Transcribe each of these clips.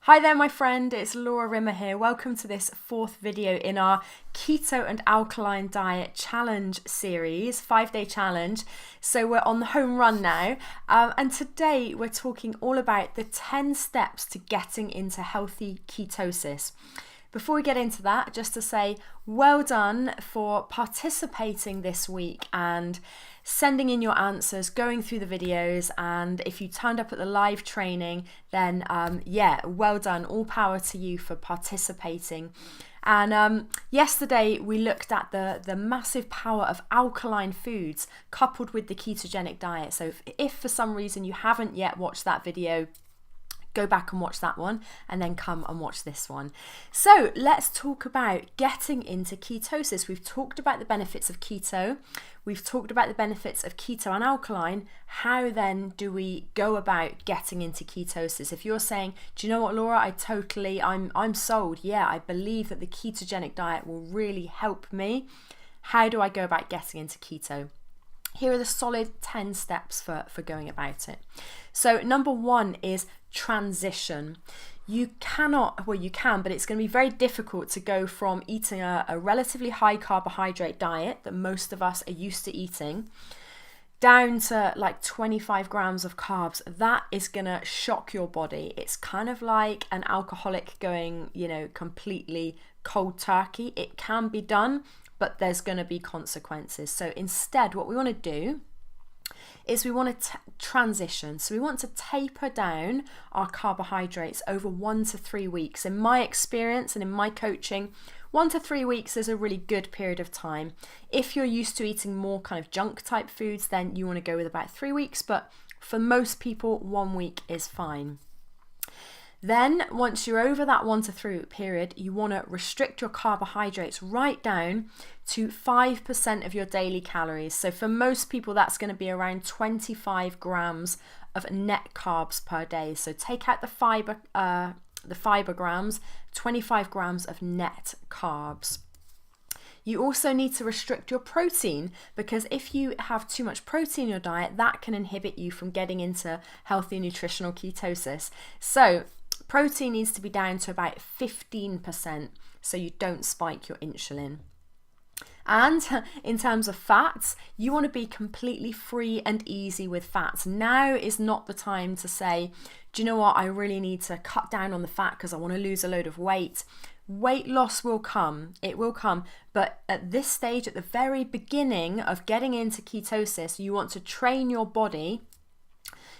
Hi there my friend, it's Laura Rimmer here. Welcome to this fourth video in our Keto and Alkaline Diet Challenge series, 5-day challenge. So we're on the home run now, and today we're talking all about the 10 steps to getting into healthy ketosis. Before we get into that, just to say well done for participating this week and sending in your answers, going through the videos, and if you turned up at the live training, then well done. All power to you for participating. And yesterday we looked at the massive power of alkaline foods coupled with the ketogenic diet. So if for some reason you haven't yet watched that video, go back and watch that one and then come and watch this one. So let's talk about getting into ketosis. We've talked about the benefits of keto. We've talked about the benefits of keto and alkaline. How then do we go about getting into ketosis? If you're saying, do you know what, Laura, I'm sold. Yeah, I believe that the ketogenic diet will really help me. How do I go about getting into keto? Here are the solid 10 steps for going about it. So number one is transition. You can, but it's going to be very difficult to go from eating a relatively high carbohydrate diet that most of us are used to eating down to like 25 grams of carbs. That is going to shock your body. It's kind of like an alcoholic going, completely cold turkey. It can be done, but there's going to be consequences. So instead, what we want to do is we want to transition. So we want to taper down our carbohydrates over 1 to 3 weeks. In my experience and in my coaching, 1 to 3 weeks is a really good period of time. If you're used to eating more kind of junk type foods, then you want to go with about 3 weeks. But for most people, 1 week is fine. Then once you're over that 1 to 3 week period, you want to restrict your carbohydrates right down to 5% of your daily calories. So for most people, that's going to be around 25 grams of net carbs per day. So take out the fiber grams, 25 grams of net carbs. You also need to restrict your protein, because if you have too much protein in your diet, that can inhibit you from getting into healthy nutritional ketosis. So protein needs to be down to about 15% so you don't spike your insulin. And in terms of fats, you want to be completely free and easy with fats. Now is not the time to say, do you know what, I really need to cut down on the fat because I want to lose a load of weight. Weight loss will come, it will come, but at this stage, at the very beginning of getting into ketosis, you want to train your body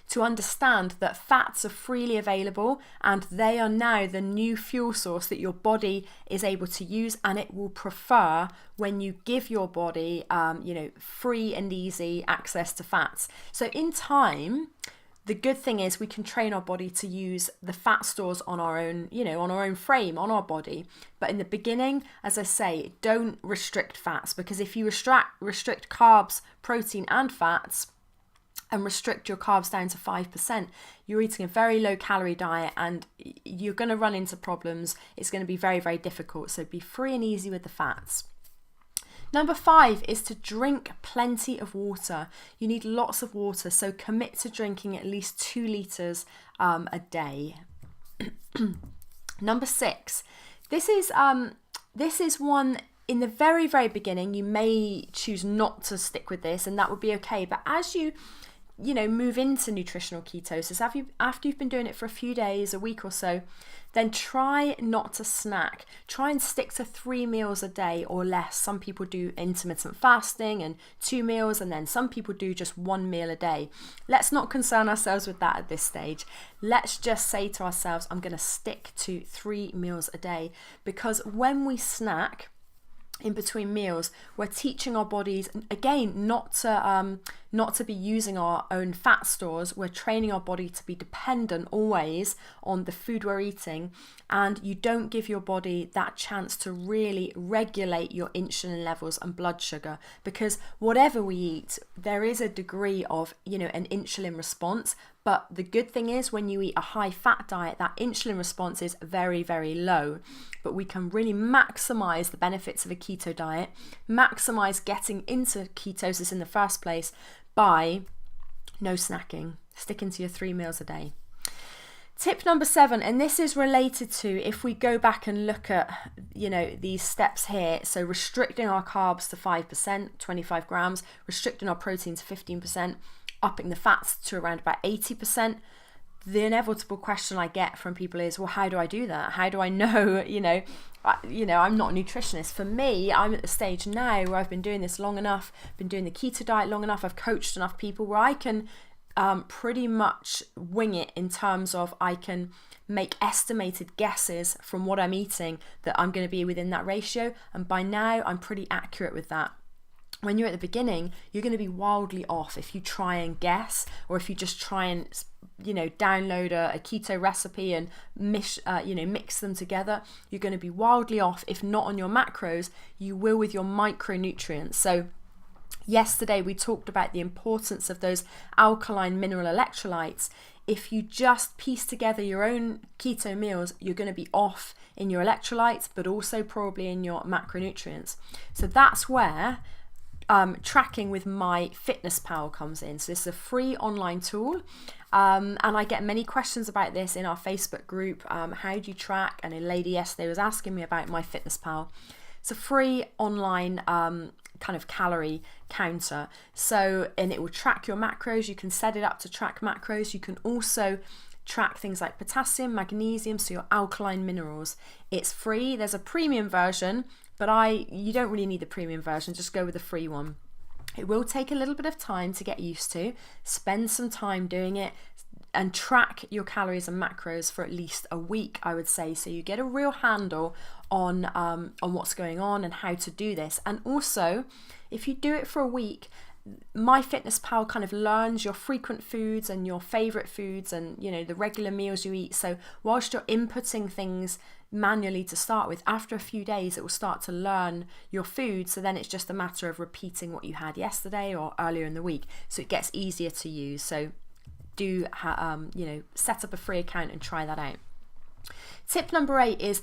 to understand that fats are freely available and they are now the new fuel source that your body is able to use, and it will prefer when you give your body free and easy access to fats. So in time, the good thing is we can train our body to use the fat stores on our own, on our own frame, on our body. But in the beginning, as I say, don't restrict fats, because if you restrict carbs, protein and fats, and restrict your carbs down to 5%, you're eating a very low calorie diet and you're going to run into problems. It's going to be very, very difficult. So be free and easy with the fats. Number 5 is to drink plenty of water. You need lots of water, so commit to drinking at least 2 liters a day. Number 6, this is one. In the very, very beginning, you may choose not to stick with this, and that would be okay. But as you move into nutritional ketosis, after you've been doing it for a few days, a week or so, then try not to snack. Try and stick to 3 meals a day or less. Some people do intermittent fasting and 2 meals, and then some people do just 1 meal a day. Let's not concern ourselves with that at this stage. Let's just say to ourselves, I'm going to stick to 3 meals a day, because when we snack in between meals, we're teaching our bodies again not to be using our own fat stores. We're training our body to be dependent always on the food we're eating, and you don't give your body that chance to really regulate your insulin levels and blood sugar, because whatever we eat, there is a degree of an insulin response. But the good thing is, when you eat a high fat diet, that insulin response is very, very low. But we can really maximize the benefits of a keto diet, maximize getting into ketosis in the first place by no snacking, sticking to your 3 meals a day. Tip number 7, and this is related to if we go back and look at, these steps here. So restricting our carbs to 5%, 25 grams, restricting our protein to 15%, upping the fats to around about 80%. The inevitable question I get from people is, well, how do I do that? How do I know, I'm not a nutritionist. For me, I'm at the stage now where I've been doing this long enough, been doing the keto diet long enough, I've coached enough people where I can pretty much wing it in terms of I can make estimated guesses from what I'm eating that I'm going to be within that ratio, and by now I'm pretty accurate with that. When you're at the beginning, you're going to be wildly off if you try and guess, or if you just try and download a keto recipe and mix them together. You're going to be wildly off. If not on your macros, you will with your micronutrients. So yesterday we talked about the importance of those alkaline mineral electrolytes. If you just piece together your own keto meals, you're going to be off in your electrolytes, but also probably in your macronutrients. So that's where tracking with MyFitnessPal comes in. So this is a free online tool, and I get many questions about this in our Facebook group. How do you track? And a lady yesterday was asking me about MyFitnessPal. It's a free online kind of calorie counter. And it will track your macros. You can set it up to track macros. You can also track things like potassium, magnesium, so your alkaline minerals. It's free. There's a premium version, but you don't really need the premium version. Just go with the free one. It will take a little bit of time to get used to. Spend some time doing it and track your calories and macros for at least a week, I would say, so you get a real handle on what's going on and how to do this. And also, if you do it for a week, MyFitnessPal kind of learns your frequent foods and your favorite foods and the regular meals you eat. So whilst you're inputting things manually to start with, after a few days it will start to learn your food, so then it's just a matter of repeating what you had yesterday or earlier in the week, so it gets easier to use. So do set up a free account and try that out. Tip number 8 is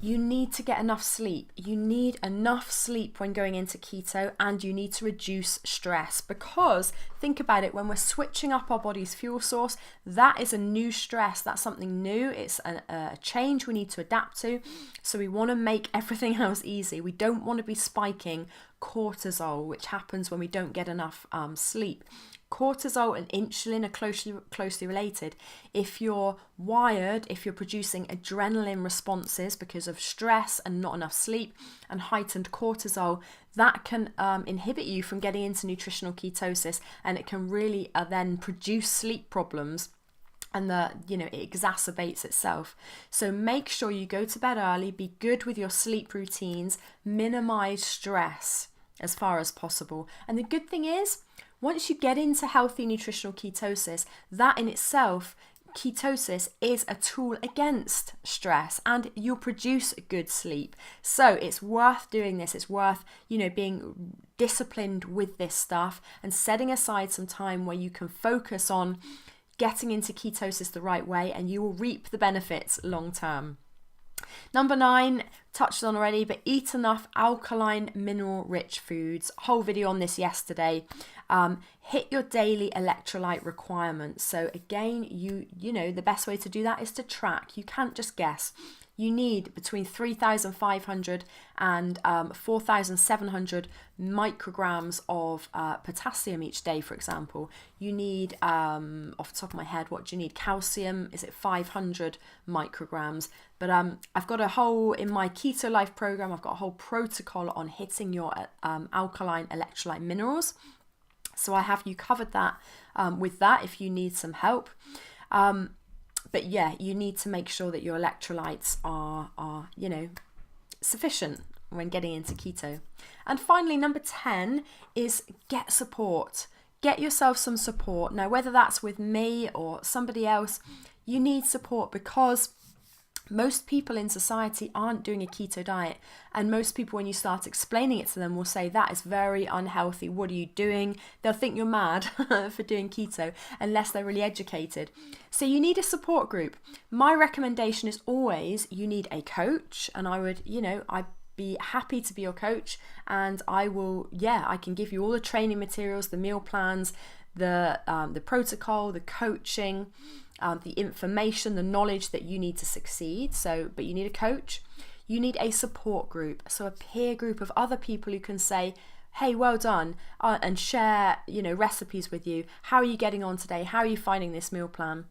you need to get enough sleep. You need enough sleep when going into keto, and you need to reduce stress, because think about it, when we're switching up our body's fuel source, that is a new stress. That's something new. It's a change we need to adapt to. So we want to make everything else easy. We don't want to be spiking cortisol, which happens when we don't get enough sleep. Cortisol and insulin are closely related. If you're wired, if you're producing adrenaline responses because of stress and not enough sleep and heightened cortisol, that can inhibit you from getting into nutritional ketosis, and it can really then produce sleep problems, and it exacerbates itself. So make sure you go to bed early, be good with your sleep routines, minimize stress as far as possible. And the good thing is, once you get into healthy nutritional ketosis, that in itself, ketosis is a tool against stress, and you'll produce good sleep. So it's worth doing this. It's worth, being disciplined with this stuff and setting aside some time where you can focus on getting into ketosis the right way, and you will reap the benefits long term. Number 9, touched on already, but eat enough alkaline mineral rich foods. Whole video on this yesterday. Hit your daily electrolyte requirements. So again, the best way to do that is to track. You can't just guess. You need between 3,500 and 4,700 micrograms of potassium each day, for example. You need, off the top of my head, what do you need? Calcium, is it 500 micrograms? But I've got in my Keto Life program, I've got a whole protocol on hitting your alkaline electrolyte minerals. So I have you covered that with that if you need some help. But yeah, you need to make sure that your electrolytes are sufficient when getting into keto. And finally, number 10 is get support. Get yourself some support. Now, whether that's with me or somebody else, you need support, because most people in society aren't doing a keto diet, and most people, when you start explaining it to them, will say that is very unhealthy. What are you doing? They'll think you're mad for doing keto unless they're really educated. So you need a support group. My recommendation is always you need a coach, and I'd be happy to be your coach, and I can give you all the training materials, the meal plans, the protocol, the coaching, the information, the knowledge that you need to succeed. But you need a coach. You need a support group, so a peer group of other people who can say, hey, well done, and share, recipes with you. How are you getting on today? How are you finding this meal plan?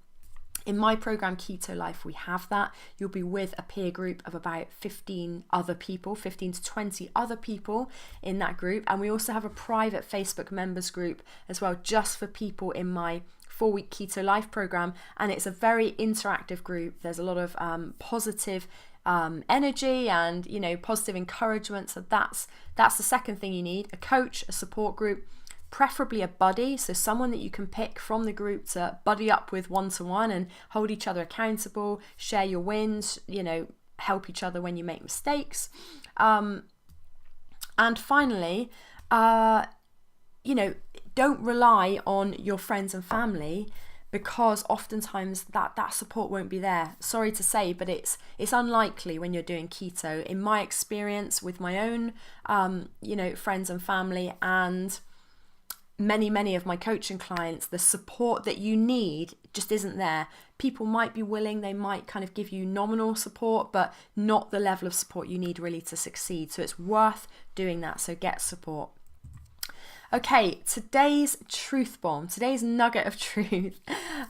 In my program, Keto Life, we have that. You'll be with a peer group of about 15 to 20 other people in that group. And we also have a private Facebook members group as well, just for people in my 4-week Keto Life program. And it's a very interactive group. There's a lot of positive energy and, positive encouragement. So that's the second thing you need: a coach, a support group, preferably a buddy, so someone that you can pick from the group to buddy up with one-to-one and hold each other accountable, share your wins, help each other when you make mistakes. And finally, don't rely on your friends and family, because oftentimes that support won't be there. Sorry to say, but it's unlikely when you're doing keto. In my experience with my own, friends and family, and many of my coaching clients, the support that you need just isn't there. People might be willing, they might kind of give you nominal support, but not the level of support you need really to succeed. So it's worth doing that. So get support. Okay, today's truth bomb, today's nugget of truth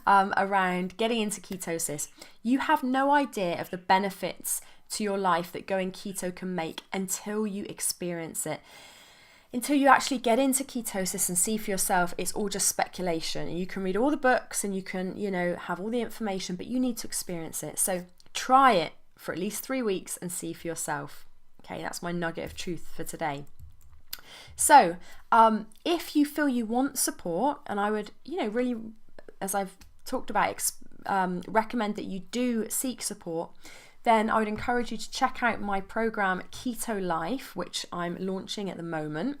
around getting into ketosis. You have no idea of the benefits to your life that going keto can make until you experience it. Until you actually get into ketosis and see for yourself, it's all just speculation. You can read all the books and you can, have all the information, but you need to experience it. So try it for at least 3 weeks and see for yourself. Okay, that's my nugget of truth for today. So if you feel you want support, and I would, really, as I've talked about, recommend that you do seek support, then I would encourage you to check out my program Keto Life, which I'm launching at the moment.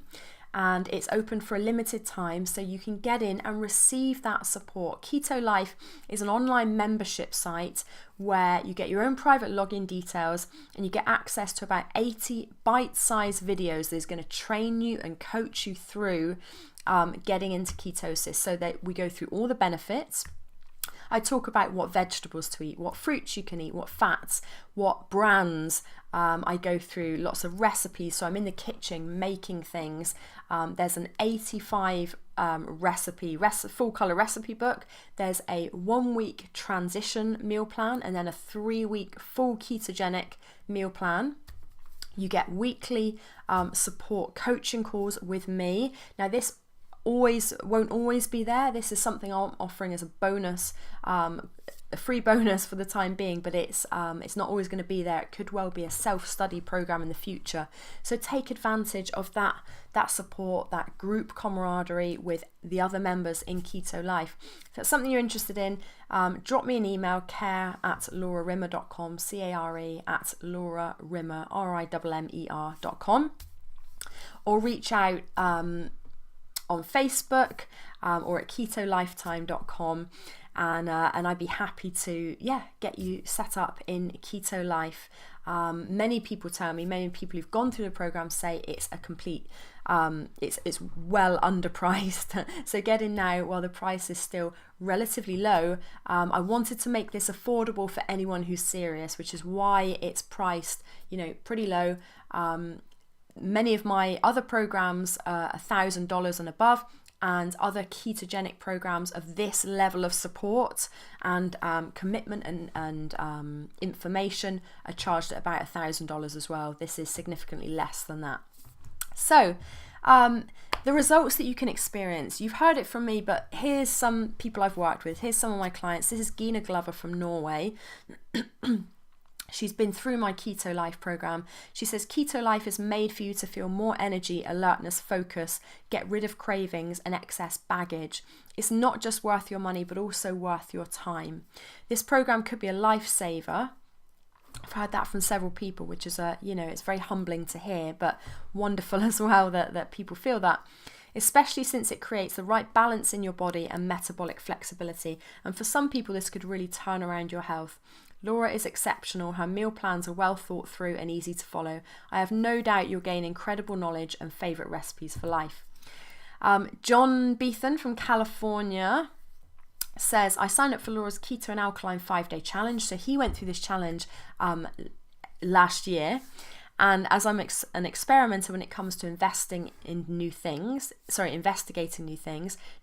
And it's open for a limited time, so you can get in and receive that support. Keto Life is an online membership site where you get your own private login details and you get access to about 80 bite-sized videos that's going to train you and coach you through getting into ketosis, so that we go through all the benefits. I talk about what vegetables to eat, what fruits you can eat, what fats, what brands. I go through lots of recipes, so I'm in the kitchen making things. There's an 85 full color recipe book. There's a 1-week transition meal plan, and then a 3-week full ketogenic meal plan. You get weekly support coaching calls with me. Now this won't always be there. This is something I'm offering as a bonus, a free bonus for the time being, but it's not always going to be there. It could well be a self-study program in the future. So take advantage of that support, that group camaraderie with the other members in Keto Life. If that's something you're interested in, drop me an email, care@laurarimmer.com, care@laurarimmer, RIMMER.com, or reach out on Facebook or at ketolifetime.com, and I'd be happy to get you set up in Keto Life. Many people who've gone through the program say it's a complete it's well underpriced. So get in now while the price is still relatively low. I wanted to make this affordable for anyone who's serious, which is why it's priced pretty low. Many of my other programs are $1,000 and above, and other ketogenic programs of this level of support and commitment and information are charged at about $1,000 as well. This is significantly less than that. So the results that you can experience, you've heard it from me, but here's some people I've worked with. Here's some of my clients. This is Gina Glover from Norway. She's been through my Keto Life program. She says, Keto Life is made for you to feel more energy, alertness, focus, get rid of cravings and excess baggage. It's not just worth your money, but also worth your time. This program could be a lifesaver. I've heard that from several people, which is it's very humbling to hear, but wonderful as well that people feel that, especially since it creates the right balance in your body and metabolic flexibility. And for some people, this could really turn around your health. Laura is exceptional. Her meal plans are well thought through and easy to follow. I have no doubt you'll gain incredible knowledge and favourite recipes for life. John Beethan from California says, I signed up for Laura's Keto and Alkaline 5-day challenge. So he went through this challenge last year. And as I'm an experimenter when it comes to investigating new things,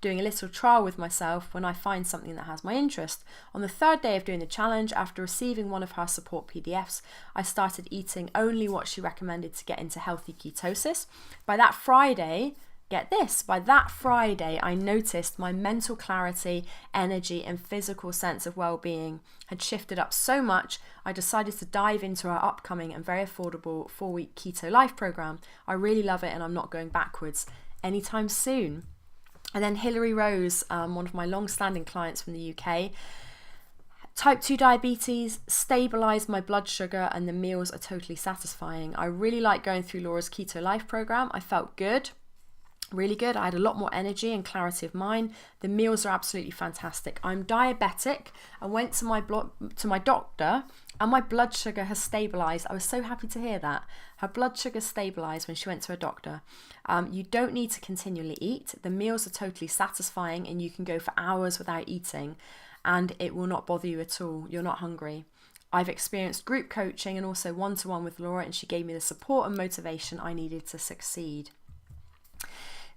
doing a little trial with myself when I find something that has my interest. On the 3rd day of doing the challenge, after receiving one of her support PDFs, I started eating only what she recommended to get into healthy ketosis. By that Friday, get this, by that Friday, I noticed my mental clarity, energy, and physical sense of well-being had shifted up so much, I decided to dive into our upcoming and very affordable 4-week Keto Life program. I really love it and I'm not going backwards anytime soon. And then Hilary Rose, one of my long-standing clients from the UK, type 2 diabetes, stabilized my blood sugar, and the meals are totally satisfying. I really like going through Laura's Keto Life program. I felt good. Really good. I had a lot more energy and clarity of mind. The meals are absolutely fantastic. I'm diabetic. I went to my doctor and my blood sugar has stabilized. I was so happy to hear that. Her blood sugar stabilized when she went to her doctor. You don't need to continually eat. The meals are totally satisfying and you can go for hours without eating and it will not bother you at all. You're not hungry. I've experienced group coaching and also one-to-one with Laura, and she gave me the support and motivation I needed to succeed.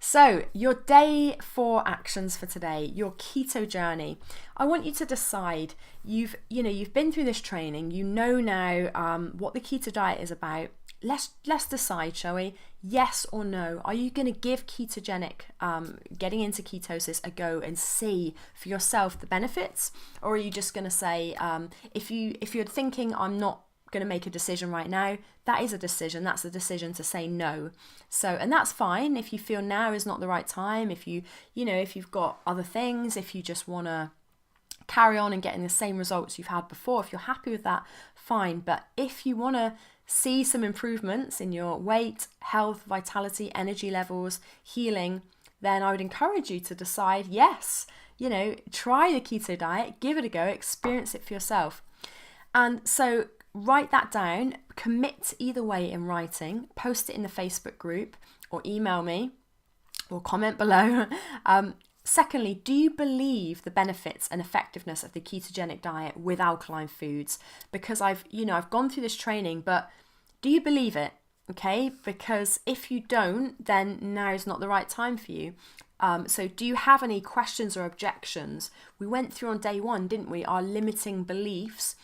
So your day 4 actions for today, your keto journey. I want you to decide, you've been through this training, you know now what the keto diet is about. Let's decide, shall we? Yes or no? Are you going to give ketogenic, getting into ketosis a go and see for yourself the benefits? Or are you just going to say, if you're thinking I'm not going to make a decision right now, that is a decision. That's a decision to say no. So, and that's fine if you feel now is not the right time, if you've got other things, if you just want to carry on and getting the same results you've had before, if you're happy with that, fine. But if you want to see some improvements in your weight, health, vitality, energy levels, healing, then I would encourage you to decide, yes, try the keto diet, give it a go, experience it for yourself. And so write that down, commit either way in writing, post it in the Facebook group or email me or comment below. Secondly, do you believe the benefits and effectiveness of the ketogenic diet with alkaline foods? Because I've gone through this training, but do you believe it? Okay, because if you don't, then now is not the right time for you. So do you have any questions or objections? We went through on day 1, didn't we, our limiting beliefs.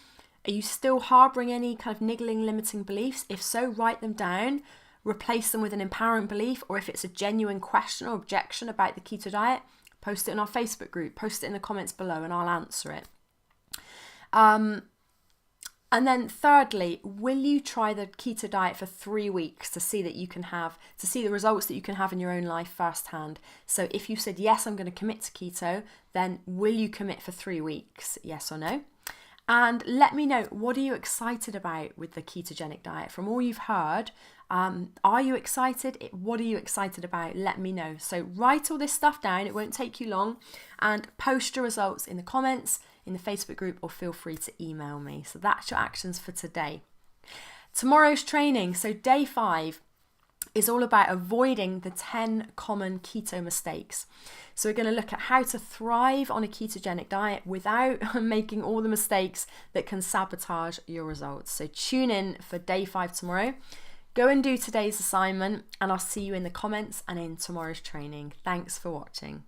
Are you still harboring any kind of niggling limiting beliefs? If so, write them down, replace them with an empowering belief, or if it's a genuine question or objection about the keto diet, post it in our Facebook group, post it in the comments below and I'll answer it. And then thirdly, will you try the keto diet for 3 weeks to see the results that you can have in your own life firsthand? So if you said, yes, I'm going to commit to keto, then will you commit for 3 weeks? Yes or no? And let me know, what are you excited about with the ketogenic diet? From all you've heard, are you excited? What are you excited about? Let me know. So write all this stuff down. It won't take you long. And post your results in the comments, in the Facebook group, or feel free to email me. So that's your actions for today. Tomorrow's training, so day 5, is all about avoiding the 10 common keto mistakes. So we're going to look at how to thrive on a ketogenic diet without making all the mistakes that can sabotage your results. So tune in for day 5 tomorrow. Go and do today's assignment and I'll see you in the comments and in tomorrow's training. Thanks for watching.